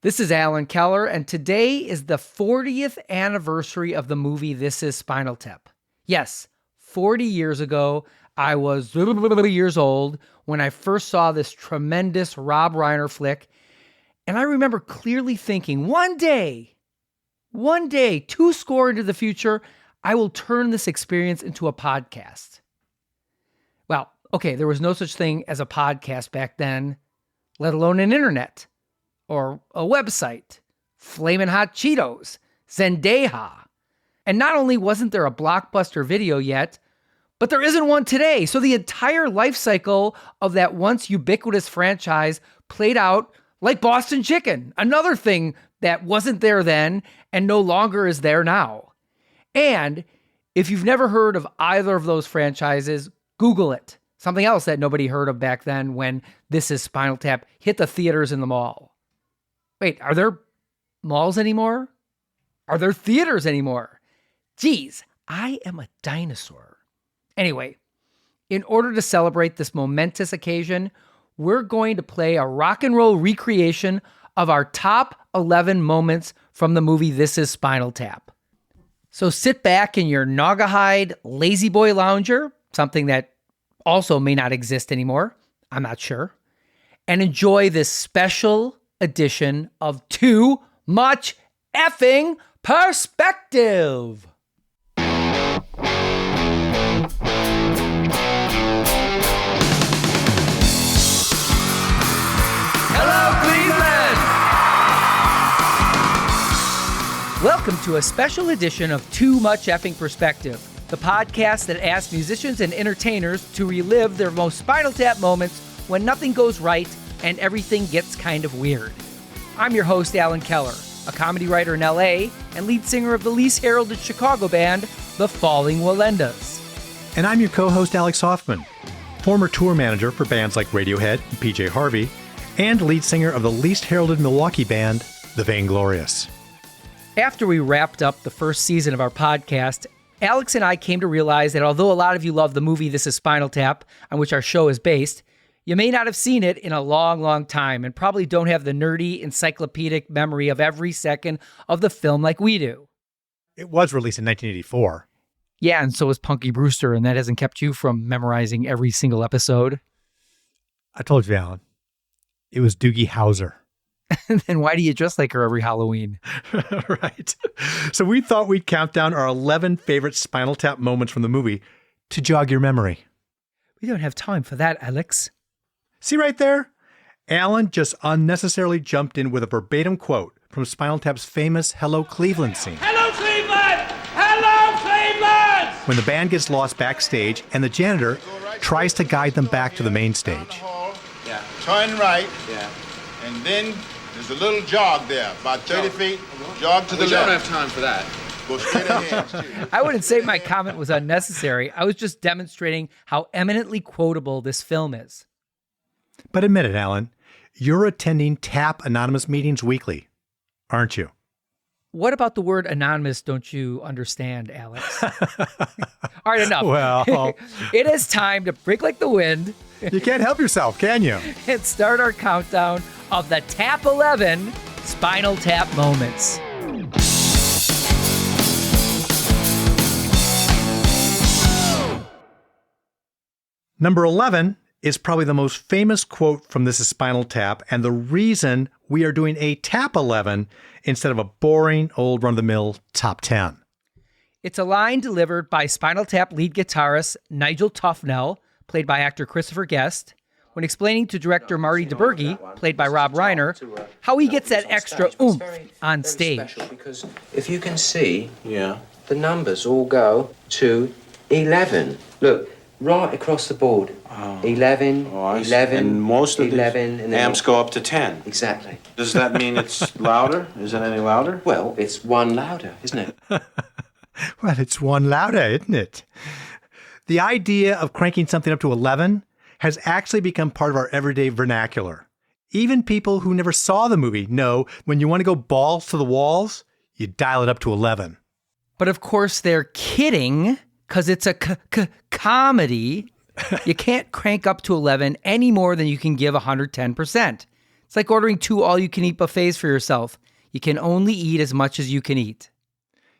This is Alan Keller, and today is the 40th anniversary of the movie This Is Spinal Tap. Yes, 40 years ago, I was years old when I first saw this tremendous Rob Reiner flick, and I remember clearly thinking, one day, 20 into the future, I will turn this experience into a podcast. Well, okay, there was no such thing as a podcast back then, let alone an internet. Or a website, Flamin' Hot Cheetos, Zendeja. And not only wasn't there a blockbuster video yet, but there isn't one today. So the entire life cycle of that once ubiquitous franchise played out like Boston Chicken, another thing that wasn't there then and no longer is there now. And if you've never heard of either of those franchises, Google it. Something else that nobody heard of back then when This Is Spinal Tap hit the theaters in the mall. Wait, are there malls anymore? Are there theaters anymore? Geez, I am a dinosaur. Anyway, in order to celebrate this momentous occasion, we're going to play a rock and roll recreation of our top 11 moments from the movie This Is Spinal Tap. So sit back in your Naugahyde Lazy Boy Lounger, something that also may not exist anymore, I'm not sure, and enjoy this special edition of Too Much Effing Perspective. Hello, Cleveland! Welcome to a special edition of Too Much Effing Perspective, the podcast that asks musicians and entertainers to relive their most Spinal Tap moments when nothing goes right and everything gets kind of weird. I'm your host, Alan Keller, a comedy writer in LA and lead singer of the least heralded Chicago band, The Falling Wallendas. And I'm your co-host, Alex Hoffman, former tour manager for bands like Radiohead and PJ Harvey, and lead singer of the least heralded Milwaukee band, The Vainglorious. After we wrapped up the first season of our podcast, Alex and I came to realize that although a lot of you love the movie This Is Spinal Tap, on which our show is based, you may not have seen it in a long, long time and probably don't have the nerdy, encyclopedic memory of every second of the film like we do. It was released in 1984. Yeah, and so was Punky Brewster, and that hasn't kept you from memorizing every single episode. I told you, Alan. It was Doogie Howser. Then why do you dress like her every Halloween? Right. So we thought we'd count down our 11 favorite Spinal Tap moments from the movie to jog your memory. We don't have time for that, Alex. See right there? Alan just unnecessarily jumped in with a verbatim quote from Spinal Tap's famous Hello Cleveland scene. Hello, Cleveland! Hello, Cleveland! When the band gets lost backstage and the janitor tries to guide them back to the main stage. Yeah. Turn right. Yeah. And then there's a little jog there, about 30 feet. Jog to the left. We don't have time for that. Go straight ahead. I wouldn't say my comment was unnecessary. I was just demonstrating how eminently quotable this film is. But admit it, Alan, you're attending TAP Anonymous meetings weekly, aren't you? What about the word anonymous don't you understand, Alex? All right, enough. Well, it is time to break like the wind you can't help yourself, can you? and start our countdown of the Tap 11 Spinal Tap moments. Number 11 is probably the most famous quote from This Is Spinal Tap, and the reason we are doing a Tap 11 instead of a boring old run-of-the-mill top 10. It's a line delivered by Spinal Tap lead guitarist Nigel Tufnell, played by actor Christopher Guest, when explaining to director Marty DeBurgi, played by Rob Reiner, how he gets that extra oomph on stage. Because if you can see, the numbers all go to 11. Look, right across the board. 11, 11, and most of 11, the and then amps go up to 10. Exactly. Does that mean it's louder? Is it any louder? Well, it's one louder, isn't it? Well, it's one louder, isn't it? The idea of cranking something up to 11 has actually become part of our everyday vernacular. Even people who never saw the movie know when you want to go balls to the walls, you dial it up to 11. But of course, they're kidding, because it's a comedy. You can't crank up to 11 any more than you can give 110%. It's like ordering 2 all-you-can-eat buffets for yourself. You can only eat as much as you can eat.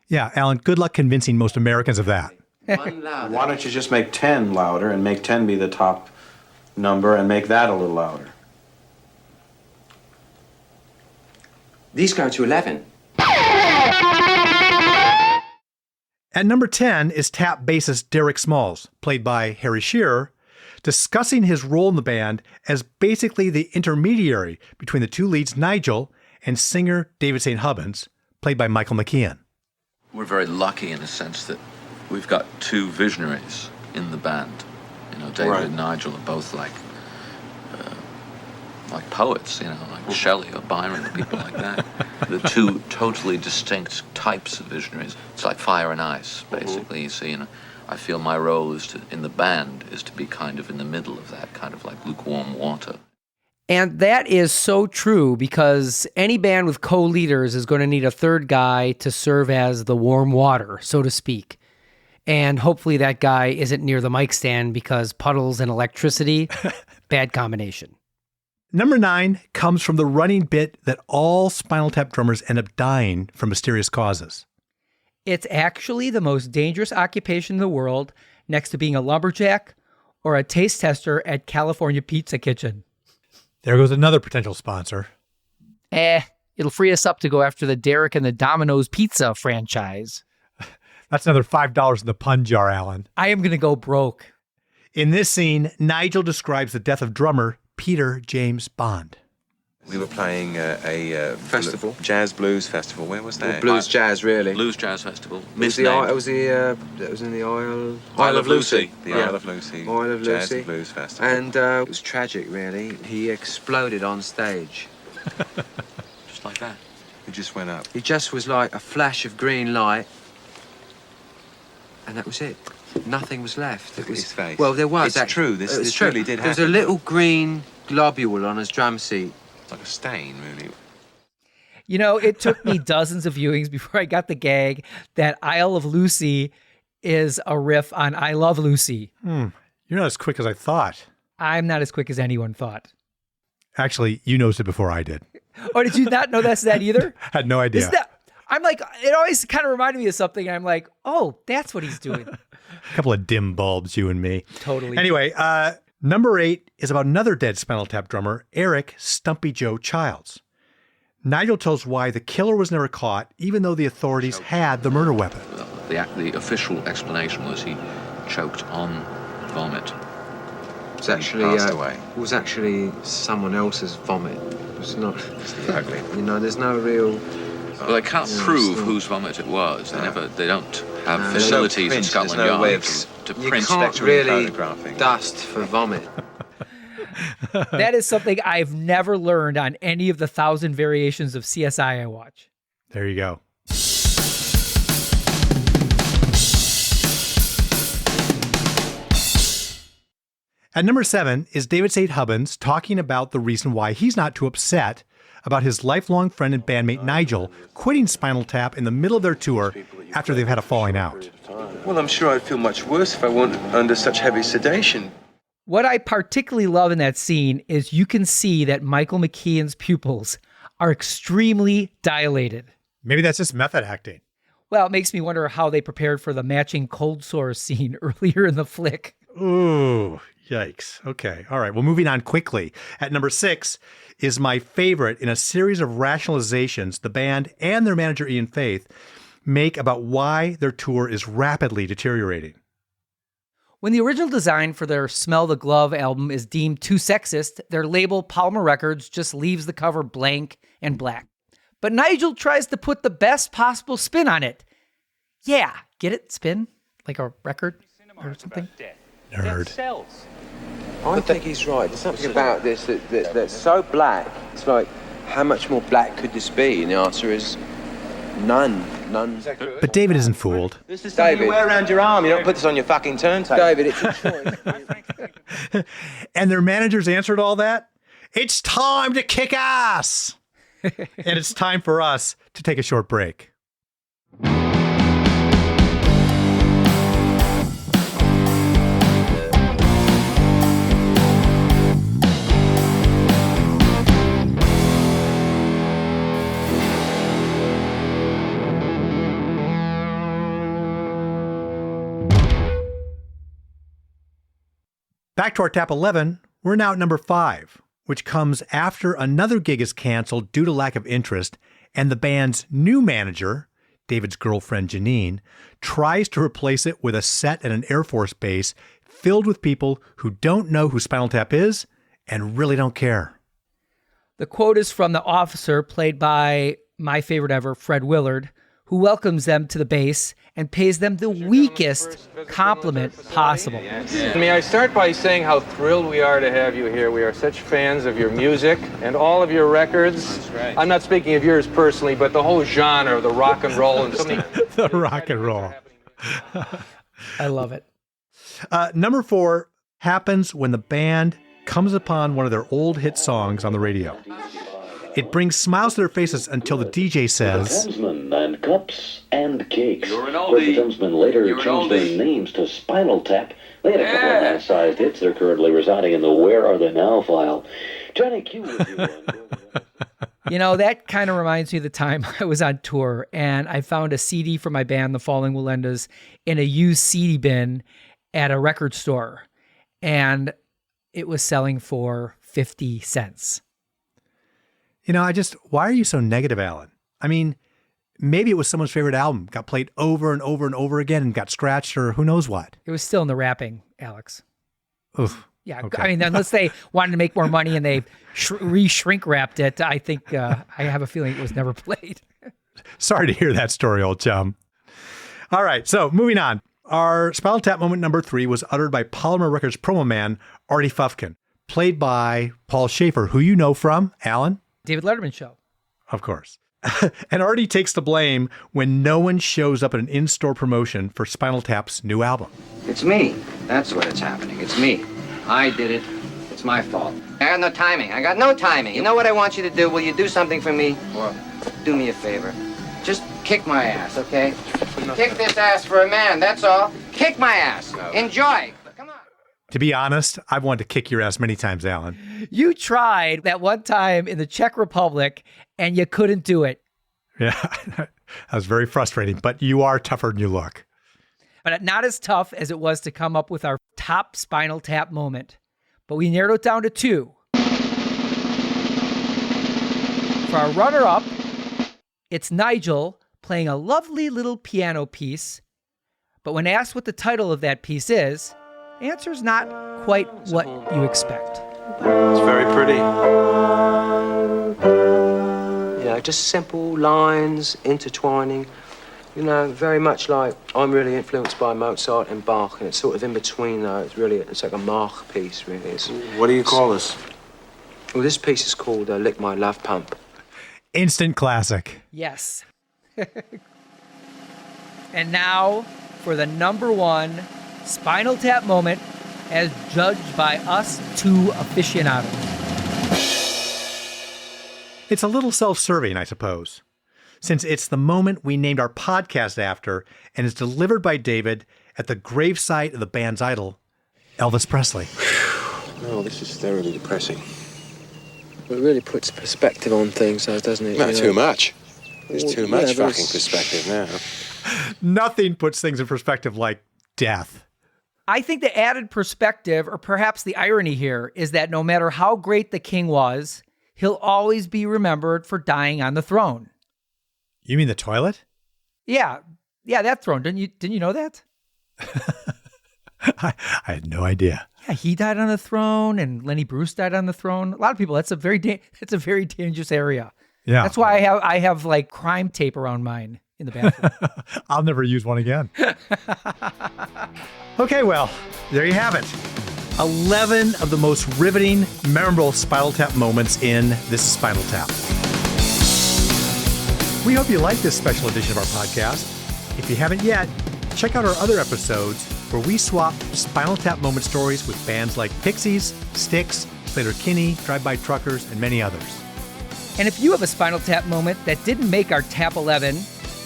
Yeah, Alan, good luck convincing most Americans of that. One louder. Why don't you just make 10 louder and make 10 be the top number and make that a little louder? These go to 11. At number 10 is Tap bassist Derek Smalls, played by Harry Shearer, discussing his role in the band as basically the intermediary between the two leads, Nigel, and singer David St. Hubbins, played by Michael McKean. We're very lucky in a sense that we've got 2 visionaries in the band. You know, David and Nigel are both like poets, you know, like Shelley or Byron or people like that. The 2 totally distinct types of visionaries. It's like fire and ice, basically. You see, and I feel my role in the band is to be kind of in the middle of that, kind of like lukewarm water. And that is so true because any band with co-leaders is going to need a third guy to serve as the warm water, so to speak. And hopefully that guy isn't near the mic stand because puddles and electricity, bad combination. Number 9 comes from the running bit that all Spinal Tap drummers end up dying from mysterious causes. It's actually the most dangerous occupation in the world, next to being a lumberjack or a taste tester at California Pizza Kitchen. There goes another potential sponsor. It'll free us up to go after the Derek and the Domino's Pizza franchise. That's another $5 in the pun jar, Alan. I am going to go broke. In this scene, Nigel describes the death of drummer Peter James Bond. We were playing a Festival. Jazz Blues Festival. Where was that? Blues Jazz, really. Blues Jazz Festival. It was in the Isle of Lucy. The Isle of Lucy. Isle of Jazz Lucy. and Blues Festival. And it was tragic, really. He exploded on stage. Just like that. He just went up. He just was like a flash of green light. And that was it. Nothing was left. Look at his face. Well, there was. It's true. This true. really did There was a happen. little green globule on his drum seat. It's like a stain, really. You know, it took me dozens of viewings before I got the gag that Isle of Lucy is a riff on I Love Lucy. You're not as quick as I thought. I'm not as quick as anyone thought. Actually, you noticed it before I did. Oh, did you not know that's that either? Had no idea. I'm like, it always kind of reminded me of something. And I'm like, oh, that's what he's doing. A couple of dim bulbs, you and me. Totally. Anyway, number 8 is about another dead Spinal Tap drummer, Eric Stumpy Joe Childs. Nigel tells why the killer was never caught, even though the authorities had the murder weapon. The official explanation was he choked on vomit. It was actually, passed away. It was actually someone else's vomit. It was not. Ugly. You know, there's no real. Well, they can't prove whose vomit it was. They don't have No, facilities in there's Scotland no Yard way of to You print. can't spectrum and really photographing. dust for vomit. That is something I've never learned on any of the 1,000 variations of CSI I watch. There you go. At number 7 is David St. Hubbins talking about the reason why he's not too upset about his lifelong friend and bandmate Nigel quitting Spinal Tap in the middle of their tour after they've had a falling out. Well, I'm sure I'd feel much worse if I weren't under such heavy sedation. What I particularly love in that scene is you can see that Michael McKean's pupils are extremely dilated. Maybe that's just method acting. Well, it makes me wonder how they prepared for the matching cold sore scene earlier in the flick. Ooh, yikes. Okay. All right. Well, moving on quickly. At number 6 is my favorite in a series of rationalizations the band and their manager Ian Faith make about why their tour is rapidly deteriorating. When the original design for their Smell the Glove album is deemed too sexist, their label Palmer Records just leaves the cover blank and black. But Nigel tries to put the best possible spin on it. Yeah, get it? Spin? Like a record or something? Nerd. I think he's right. There's something about this that's so black. It's like, how much more black could this be? And the answer is none. None. But David isn't fooled. This is something you wear around your arm. You don't put this on your fucking turntable. David, it's a choice. And their managers answered all that. It's time to kick ass. And it's time for us to take a short break. Back to our Tap 11, we're now at number 5, which comes after another gig is canceled due to lack of interest, and the band's new manager, David's girlfriend Janine, tries to replace it with a set at an Air Force base filled with people who don't know who Spinal Tap is and really don't care. The quote is from the officer, played by my favorite ever, Fred Willard, who welcomes them to the base and pays them the weakest compliment possible. May I start by saying how thrilled we are to have you here. We are such fans of your music and all of your records. That's right. I'm not speaking of yours personally, but the whole genre of the rock and roll and so many. The rock and roll. I love it. Number 4 happens when the band comes upon one of their old hit songs on the radio. It brings smiles to their faces until the DJ says, Thamesmen and cups and cakes. You're an But oldie. the Thamesmen later You're an changed their oldie. names to Spinal Tap. They had a couple of nice-sized hits. They're currently residing in the Where Are They Now file. Johnny Q with you. You know, that kind of reminds me of the time I was on tour and I found a CD for my band, The Falling Willendas, in a used CD bin at a record store. And it was selling for 50 cents. You know, why are you so negative, Alan? I mean, maybe it was someone's favorite album, got played over and over and over again and got scratched or who knows what. It was still in the wrapping, Alex. Oof. Yeah, Okay. I mean, unless they wanted to make more money and they re-shrink wrapped it, I think I have a feeling it was never played. Sorry to hear that story, old chum. All right, so moving on. Our Spinal Tap moment number 3 was uttered by Polymer Records promo man, Artie Fufkin, played by Paul Schaefer, who you know from, Alan? David Letterman Show. Of course. And Artie takes the blame when no one shows up at an in-store promotion for Spinal Tap's new album. It's me. That's what it's happening. It's me. I did it. It's my fault. I got no timing. I got no timing. You know what I want you to do? Will you do something for me? Or do me a favor? Just kick my ass, okay? Kick this ass for a man, that's all. Kick my ass. Enjoy. Come on. To be honest, I've wanted to kick your ass many times, Alan. You tried that one time in the Czech Republic and you couldn't do it. Yeah, that was very frustrating, but you are tougher than you look. But not as tough as it was to come up with our top Spinal Tap moment. But we narrowed it down to 2. For our runner-up, it's Nigel playing a lovely little piano piece. But when asked what the title of that piece is, the answer is not quite what you expect. It's very pretty. Yeah, just simple lines, intertwining. You know, very much like I'm really influenced by Mozart and Bach, and it's sort of in between though. It's like a Mach piece, really. What do you call this? Well, this piece is called Lick My Love Pump. Instant classic. Yes. And now for the number 1 Spinal Tap moment as judged by us 2 aficionados. It's a little self-serving, I suppose, since it's the moment we named our podcast after and is delivered by David at the gravesite of the band's idol, Elvis Presley. Oh, this is thoroughly depressing. It really puts perspective on things, though, doesn't it? Not too much. There's too much but fucking perspective now. Nothing puts things in perspective like death. I think the added perspective, or perhaps the irony here, is that no matter how great the king was, he'll always be remembered for dying on the throne. You mean the toilet? Yeah, that throne. Didn't you know that? I had no idea. Yeah, he died on the throne, and Lenny Bruce died on the throne. A lot of people. That's a very dangerous area. Yeah. That's why I have like crime tape around mine in the bathroom. I'll never use one again. Okay, well, there you have it. 11 of the most riveting, memorable Spinal Tap moments in This Is Spinal Tap. We hope you like this special edition of our podcast. If you haven't yet, check out our other episodes where we swap Spinal Tap moment stories with bands like Pixies, Styx, Sleater-Kinney, Drive-By Truckers, and many others. And if you have a Spinal Tap moment that didn't make our Tap 11,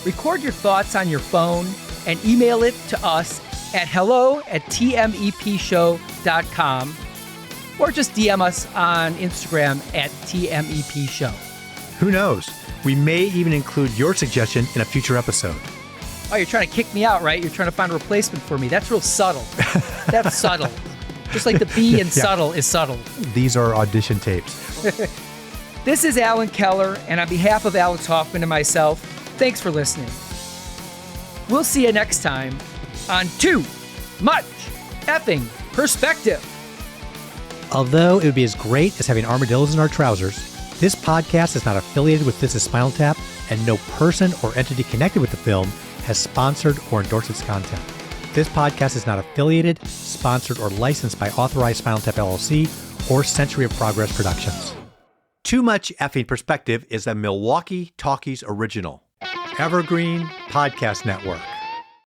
record your thoughts on your phone and email it to us at hello@tmepshow.com, or just DM us on Instagram at tmepshow. Who knows? We may even include your suggestion in a future episode. Oh, you're trying to kick me out, right? You're trying to find a replacement for me. That's real subtle. That's subtle. Just like the B in subtle is subtle. These are audition tapes. This is Alan Keller, and on behalf of Alex Hoffman and myself, thanks for listening. We'll see you next time on Too Much Effing Perspective. Although it would be as great as having armadillos in our trousers, this podcast is not affiliated with Is Spinal Tap, and no person or entity connected with the film has sponsored or endorsed its content. This podcast is not affiliated, sponsored, or licensed by Authorized Spinal Tap LLC or Century of Progress Productions. Too Much Effing Perspective is a Milwaukee Talkies original. Evergreen Podcast Network.